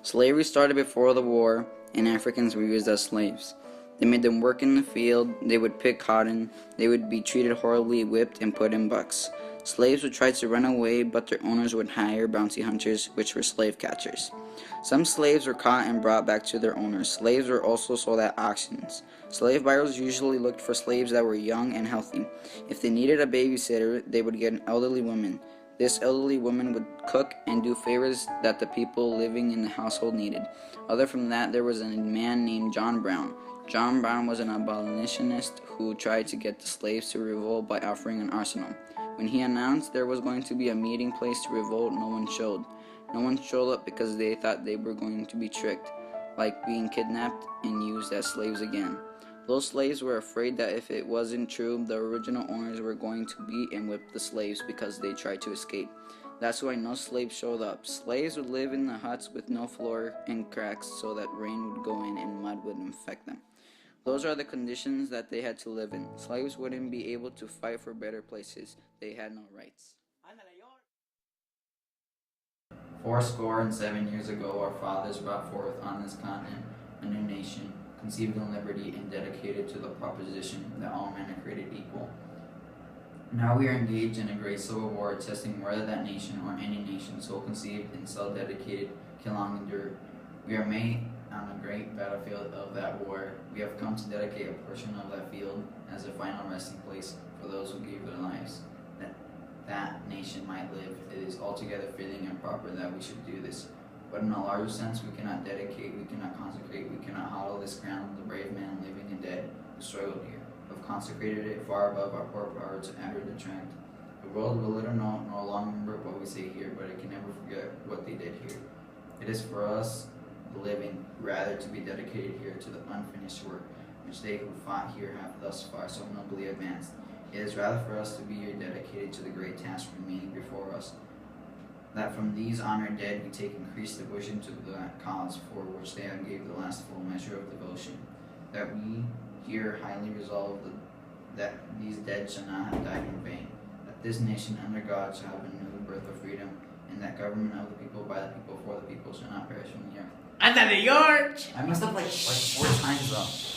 Slavery started before the war, and Africans were used as slaves. They made them work in the field, they would pick cotton, they would be treated horribly, whipped, and put in bucks. Slaves would try to run away, but their owners would hire bounty hunters, which were slave catchers. Some slaves were caught and brought back to their owners. Slaves were also sold at auctions. Slave buyers usually looked for slaves that were young and healthy. If they needed a babysitter, they would get an elderly woman. This elderly woman would cook and do favors that the people living in the household needed. Other from that, there was a man named John Brown. John Brown was an abolitionist who tried to get the slaves to revolt by offering an arsenal. When he announced there was going to be a meeting place to revolt, no one showed. No one showed up because they thought they were going to be tricked, like being kidnapped and used as slaves again. Those slaves were afraid that if it wasn't true, the original owners were going to beat and whip the slaves because they tried to escape. That's why no slaves showed up. Slaves would live in the huts with no floor and cracks so that rain would go in and mud would infect them. Those are the conditions that they had to live in. Slaves wouldn't be able to fight for better places. They had no rights. 7 years ago, our fathers brought forth on this continent a new nation, conceived in liberty and dedicated to the proposition that all men are created equal. Now we are engaged in a great civil war, testing whether that nation or any nation so conceived and so dedicated can long endure. We are made on a great battlefield of that war. We have come to dedicate a portion of that field as a final resting place for those who gave their lives, that nation might live. It is altogether fitting and proper that we should do this. But in a larger sense, we cannot dedicate, we cannot consecrate, we cannot hallow this ground of the brave men living and dead who struggled here, who have consecrated it far above our poor power to enter the detract. The world will little know nor long remember what we say here, but it can never forget what they did here. It is for us, the living, rather to be dedicated here to the unfinished work, which they who fought here have thus far so nobly advanced. It is rather for us to be here dedicated to the great task remaining before us, that from these honored dead we take increased devotion to the cause for which they have gave the last full measure of devotion, that we here highly resolve that these dead shall not have died in vain, that this nation under God shall have a new birth of freedom, and that government of the people, by the people, for the people shall not perish from the earth. ¡Ándale, George! I messed up like 4 times though.